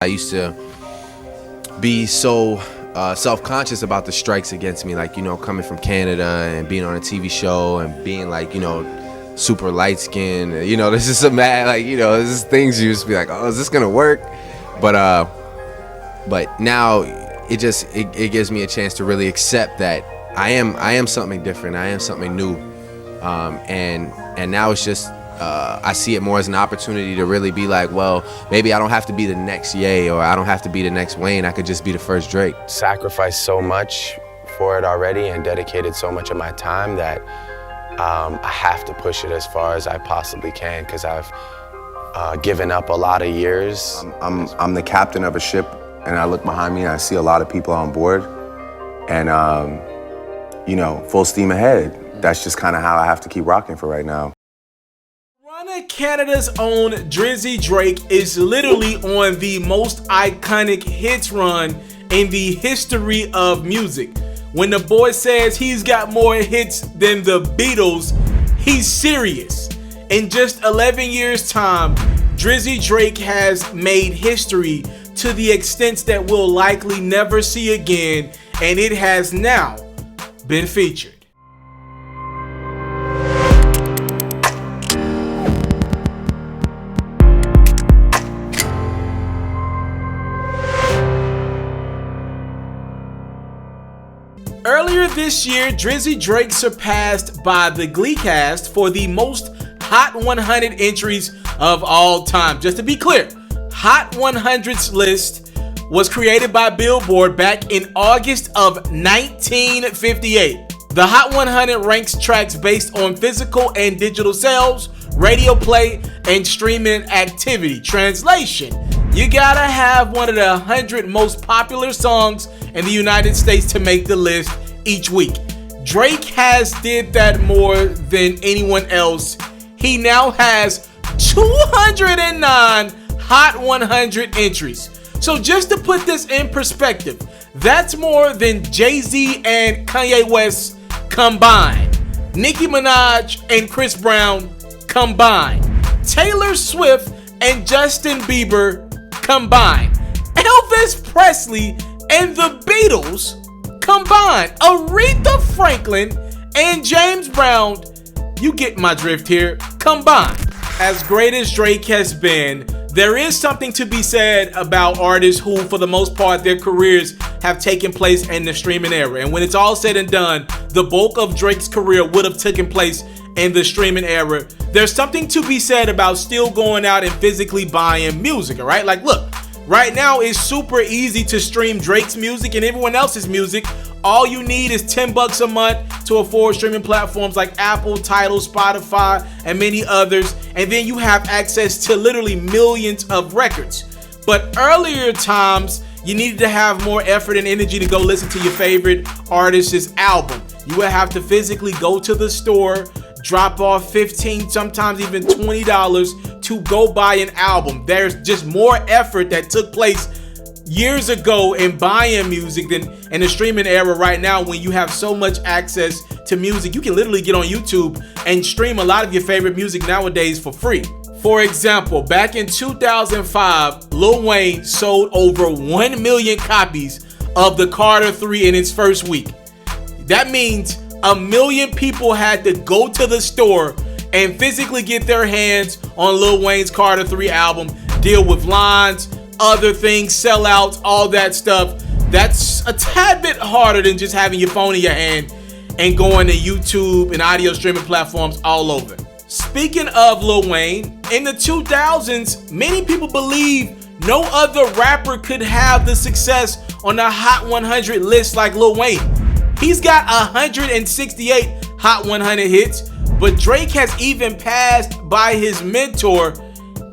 I used to be so self-conscious about the strikes against me, like, coming from Canada and being on a TV show and being like, super light skinned. This is some mad, like, this is things you just be like, oh, is this gonna work? But now it gives me a chance to really accept that I am something different. I am something new, and now it's just I see it more as an opportunity to really be like, well, maybe I don't have to be the next Ye, or I don't have to be the next Wayne. I could just be the first Drake. Sacrificed so much for it already and dedicated so much of my time that I have to push it as far as I possibly can, because I've given up a lot of years. I'm the captain of a ship, and I look behind me and I see a lot of people on board, and full steam ahead. That's just kind of how I have to keep rocking for right now. Canada's own Drizzy Drake is literally on the most iconic hits run in the history of music. When the boy says he's got more hits than the Beatles, he's serious. In just 11 years' time, Drizzy Drake has made history to the extent that we'll likely never see again, and it has now been featured. Earlier this year, Drizzy Drake surpassed by the Glee cast for the most Hot 100 entries of all time. Just to be clear, Hot 100's list was created by Billboard back in August of 1958. The Hot 100 ranks tracks based on physical and digital sales, radio play, and streaming activity. Translation: you gotta have one of the 100 most popular songs in the United States to make the list each week. Drake has did that more than anyone else. He now has 209 Hot 100 entries. So just to put this in perspective, that's more than Jay-Z and Kanye West combined, Nicki Minaj and Chris Brown combined, Taylor Swift and Justin Bieber combined, Elvis Presley and the Beatles combined, Aretha Franklin and James Brown, you get my drift here, combined. As great as Drake has been, there is something to be said about artists who, for the most part, their careers have taken place in the streaming era. And when it's all said and done, the bulk of Drake's career would have taken place in the streaming era. There's something to be said about still going out and physically buying music, all right? Like, look, right now it's super easy to stream Drake's music and everyone else's music. All you need is $10 a month to afford streaming platforms like Apple, Tidal, Spotify, and many others. And then you have access to literally millions of records. But earlier times, you needed to have more effort and energy to go listen to your favorite artist's album. You would have to physically go to the store, drop off $15, sometimes even $20 to go buy an album. There's just more effort that took place years ago in buying music than in the streaming era right now, when you have so much access to music. You can literally get on YouTube and stream a lot of your favorite music nowadays for free. For example, back in 2005, Lil Wayne sold over 1 million copies of the Carter 3 in its first week. That means 1 million people had to go to the store and physically get their hands on Lil Wayne's Carter 3 album, deal with lines, other things, sellouts, all that stuff. That's a tad bit harder than just having your phone in your hand and going to YouTube and audio streaming platforms all over. Speaking of Lil Wayne, in the 2000s, many people believe no other rapper could have the success on the Hot 100 list like Lil Wayne. He's got 168 Hot 100 hits, but Drake has even passed by his mentor,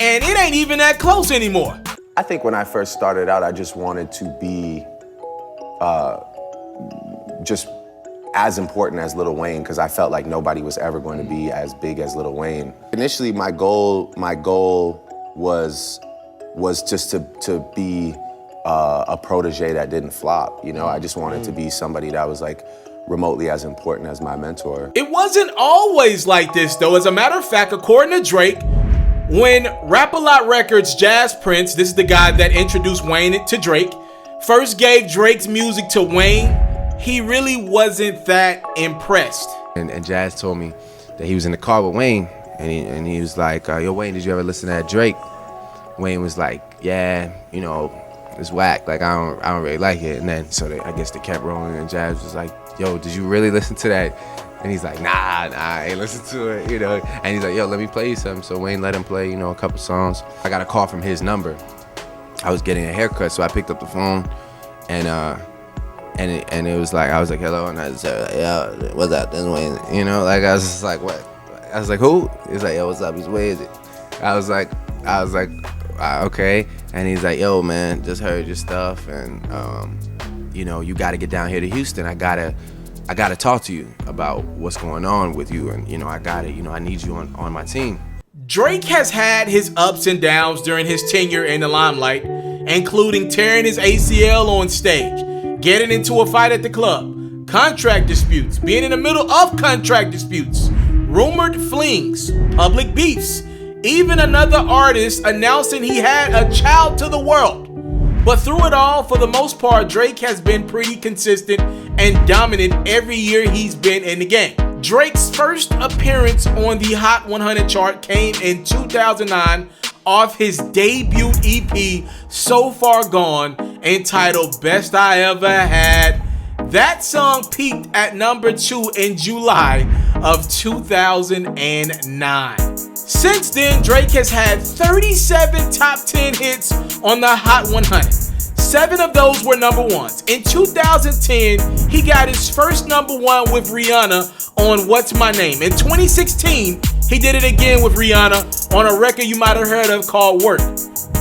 and it ain't even that close anymore. I think when I first started out, I just wanted to be just as important as Lil Wayne, because I felt like nobody was ever going to be as big as Lil Wayne. Initially, my goal was just to be a protege that didn't flop. I just wanted to be somebody that was like remotely as important as my mentor. It wasn't always like this, though. As a matter of fact, according to Drake, When Rap-A-Lot Records Jazz Prince, this is the guy that introduced Wayne to Drake, first gave Drake's music to Wayne, he really wasn't that impressed. And Jazz told me that he was in the car with Wayne, and he was like, yo, Wayne, did you ever listen to that Drake? Wayne was like, yeah, you know, it's whack. Like, I don't really like it. And then, I guess they kept rolling, and Jazz was like, yo, did you really listen to that? And he's like, nah, I ain't listen to it, you know. And he's like, yo, let me play you something. So Wayne let him play, you know, a couple songs. I got a call from his number. I was getting a haircut, so I picked up the phone, and it was like, I was like, hello, and I said, yo, what's up, this Wayne, you know, like, I was just like, what? I was like, who? He's like, yo, what's up? He's, where is it? I was like, okay. And he's like, yo, man, just heard your stuff, and you know, you got to get down here to Houston. I gotta talk to you about what's going on with you, and you know, I need you on my team. Drake has had his ups and downs during his tenure in the limelight, including tearing his ACL on stage, getting into a fight at the club, contract disputes, being in the middle of contract disputes, rumored flings, public beefs, even another artist announcing he had a child to the world. But through it all, for the most part, Drake has been pretty consistent and dominant every year he's been in the game. Drake's first appearance on the Hot 100 chart came in 2009 off his debut EP, So Far Gone, entitled Best I Ever Had. That song peaked at number 2 in July of 2009. Since then, Drake has had 37 top 10 hits on the Hot 100. 7 of those were number ones. In 2010, he got his first number one with Rihanna on What's My Name. In 2016, he did it again with Rihanna on a record you might have heard of called Work.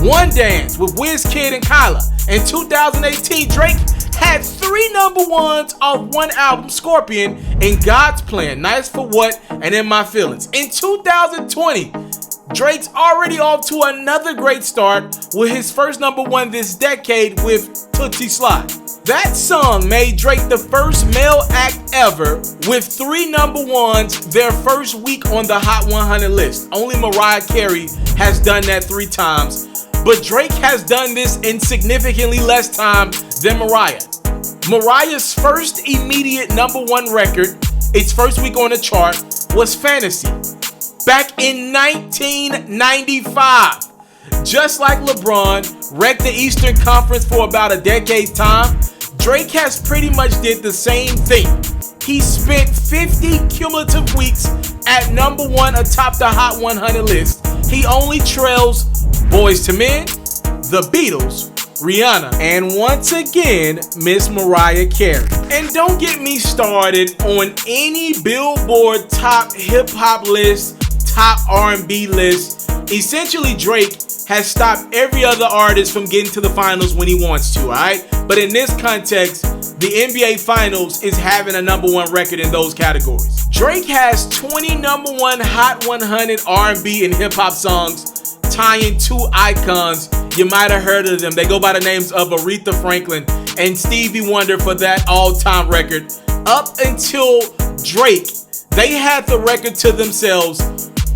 One Dance with Wizkid and Kyla. In 2018, Drake had 3 number ones off one album, Scorpion, and God's Plan, Nice for What, and In My Feelings. In 2020, Drake's already off to another great start with his first number one this decade with Tootsie Slide. That song made Drake the first male act ever with 3 number ones their first week on the Hot 100 list. Only Mariah Carey has done that 3 times, but Drake has done this in significantly less time than Mariah. Mariah's first immediate number one record, its first week on the chart, was Fantasy, back in 1995. Just like LeBron wrecked the Eastern Conference for about a decade's time, Drake has pretty much did the same thing. He spent 50 cumulative weeks at number one atop the Hot 100 list. He only trails Boyz II Men, The Beatles, Rihanna, and once again, Miss Mariah Carey. And don't get me started on any Billboard top hip-hop list, top R&B list. Essentially, Drake has stopped every other artist from getting to the finals when he wants to, alright? But in this context, the NBA Finals is having a number one record in those categories. Drake has 20 number one Hot 100 R&B and hip-hop songs, tying 2 icons. You might have heard of them. They go by the names of Aretha Franklin and Stevie Wonder for that all-time record. Up until Drake, they had the record to themselves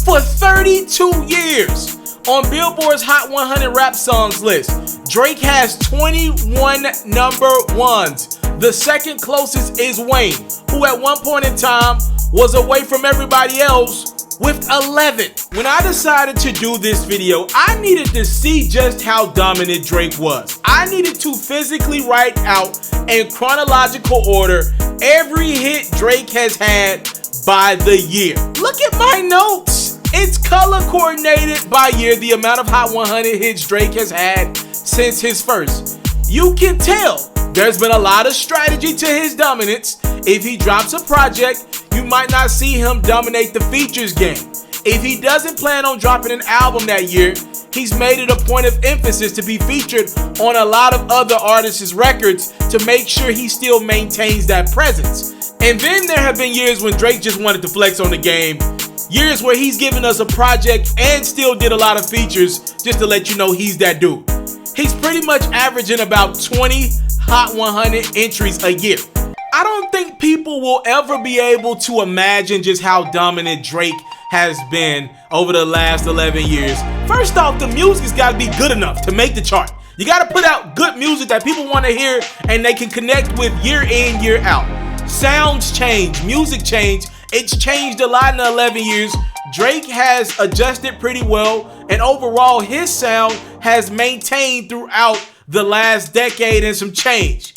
for 32 years. On Billboard's Hot 100 Rap Songs list, Drake has 21 number ones. The second closest is Wayne, who at one point in time was away from everybody else with 11. When I decided to do this video, I needed to see just how dominant Drake was. I needed to physically write out in chronological order every hit Drake has had by the year. Look at my notes. It's color coordinated by year, the amount of Hot 100 hits Drake has had since his first. You can tell there's been a lot of strategy to his dominance. If he drops a project, you might not see him dominate the features game. If he doesn't plan on dropping an album that year, he's made it a point of emphasis to be featured on a lot of other artists' records to make sure he still maintains that presence. And then there have been years when Drake just wanted to flex on the game. Years where he's given us a project and still did a lot of features just to let you know he's that dude. He's pretty much averaging about 20 Hot 100 entries a year. I don't think people will ever be able to imagine just how dominant Drake has been over the last 11 years. First off, the music's gotta be good enough to make the chart. You gotta put out good music that people wanna hear and they can connect with year in, year out. Sounds change, music change. It's changed a lot in the 11 years. Drake has adjusted pretty well, and overall his sound has maintained throughout the last decade and some change.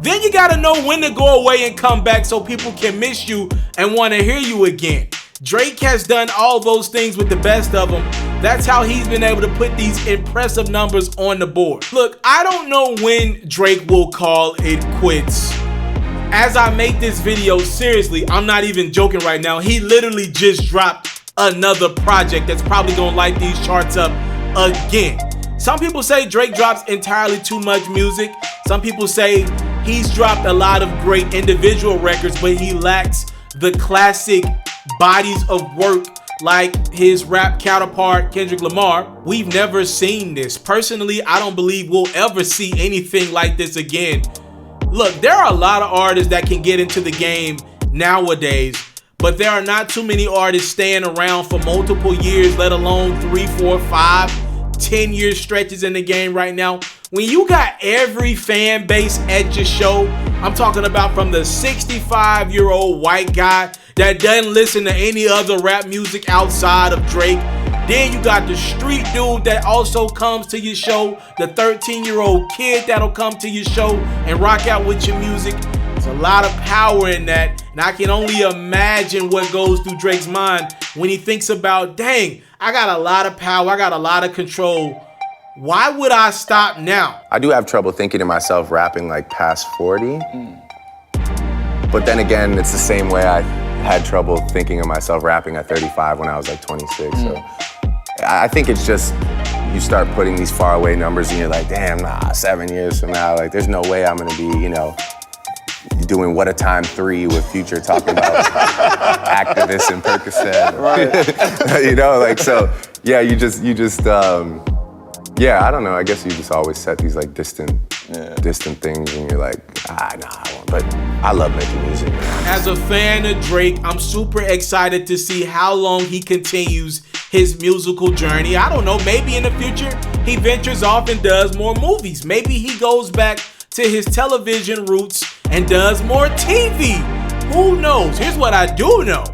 Then you gotta know when to go away and come back so people can miss you and want to hear you again. Drake has done all those things with the best of them. That's how he's been able to put these impressive numbers on the board. Look, I don't know when Drake will call it quits. As I make this video, seriously, I'm not even joking right now. He literally just dropped another project that's probably gonna light these charts up again. Some people say Drake drops entirely too much music. Some people say he's dropped a lot of great individual records, but he lacks the classic bodies of work like his rap counterpart Kendrick Lamar. We've never seen this. Personally, I don't believe we'll ever see anything like this again. Look, there are a lot of artists that can get into the game nowadays, but there are not too many artists staying around for multiple years, let alone 3, 4, 5, 10-year stretches in the game right now. When you got every fan base at your show, I'm talking about from the 65-year-old white guy that doesn't listen to any other rap music outside of Drake. Then you got the street dude that also comes to your show, the 13-year-old kid that'll come to your show and rock out with your music. There's a lot of power in that, and I can only imagine what goes through Drake's mind when he thinks about, dang, I got a lot of power, I got a lot of control. Why would I stop now? I do have trouble thinking of myself rapping like past 40. But then again, it's the same way I had trouble thinking of myself rapping at 35 when I was like 26. So I think it's just, you start putting these far away numbers and you're like, damn, nah, 7 years from now, like there's no way I'm gonna be, you know, doing What a Time 3 with Future talking about activists and Percocet. Right. You know, like, so, yeah, you just, yeah, I don't know, I guess you just always set these like distant things and you're like, nah, I won't. But I love making music, man. As a fan of Drake, I'm super excited to see how long he continues his musical journey. I don't know, maybe in the future he ventures off and does more movies. Maybe he goes back to his television roots and does more TV. Who knows? Here's what I do know.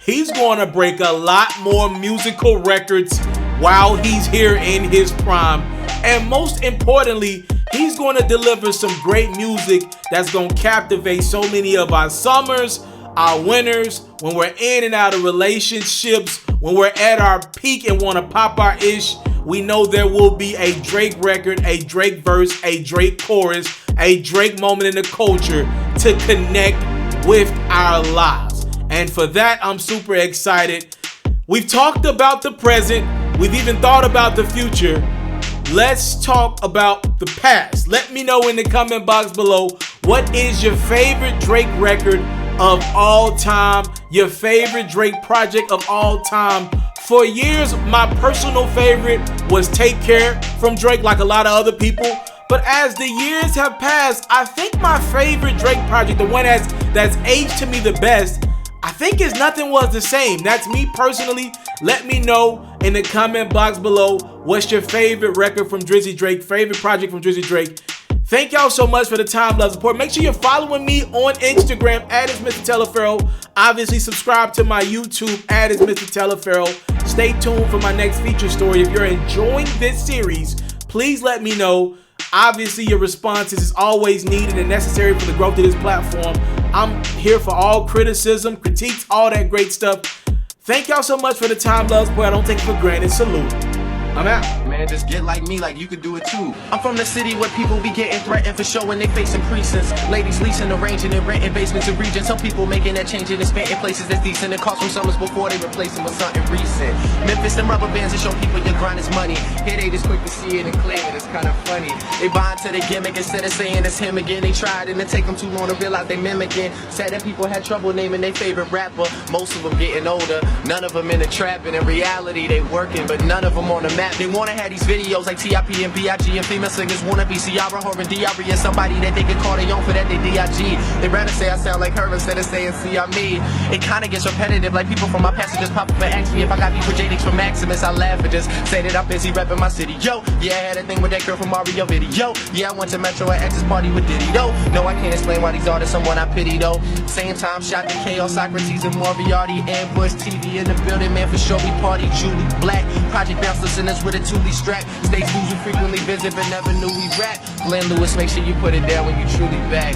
He's going to break a lot more musical records while he's here in his prime. And most importantly, he's going to deliver some great music that's going to captivate so many of our summers, our winters, when we're in and out of relationships, when we're at our peak and want to pop our ish. We know there will be a Drake record, a Drake verse, a Drake chorus, a Drake moment in the culture to connect with our lives. And for that, I'm super excited. We've talked about the present. We've even thought about the future. Let's talk about the past. Let me know in the comment box below, what is your favorite Drake record of all time? Your favorite Drake project of all time? For years, my personal favorite was Take Care from Drake, like a lot of other people. But as the years have passed, I think my favorite Drake project, the one that's aged to me the best, I think is Nothing Was the Same. That's me personally. Let me know in the comment box below, what's your favorite record from Drizzy Drake, favorite project from Drizzy Drake. Thank y'all so much for the time, love, support. Make sure you're following me on Instagram at Itsmrtaliaferro. Obviously, subscribe to my YouTube at Itsmrtaliaferro. Stay tuned for my next feature story. If you're enjoying this series, please let me know. Obviously, your responses is always needed and necessary for the growth of this platform. I'm here for all criticism, critiques, all that great stuff. Thank y'all so much for the time, love, support. I don't take it for granted. Salute. I'm out. Man, just get like me, like you could do it too. I'm from the city where people be getting threatened for showing they facing precincts. Ladies leasing, arranging, and renting basements and regions. Some people making that change and spending places that's decent. And cost from summers before they replace them with something recent. Memphis and rubber bands and show people your grind is money. Here they just quick to see it and claim it. It's kind of funny. They buy into the gimmick instead of saying it's him again. They tried and it take them too long to realize they mimicking. Said that people had trouble naming their favorite rapper. Most of them getting older, none of them in the trap. And in reality they working, but none of them on the map. snap. They wanna have these videos like T.I.P. and B.I.G. and female singers wanna be Ciara, her and D.R.E. and somebody that they can call their own for that they D.I.G. They rather say I sound like her instead of saying C.I.me. It kinda gets repetitive, like people from my past just pop up and ask me if I got beef with J-Dix from Maximus. I laugh and just say that I'm busy repping my city. Yo, yeah, I had a thing with that girl from Mario video. Yeah, I went to Metro at X's party with Diddy though. No, I can't explain why these artists someone I pity though. Same time, shot the Chaos, Socrates and Moriarty, Ambush TV in the building, man, for sure we party. Julie Black, Project Bounce listeners with a Thule strap. Stage fools who frequently visit but never knew we rap. Glenn Lewis, make sure you put it down when you truly back.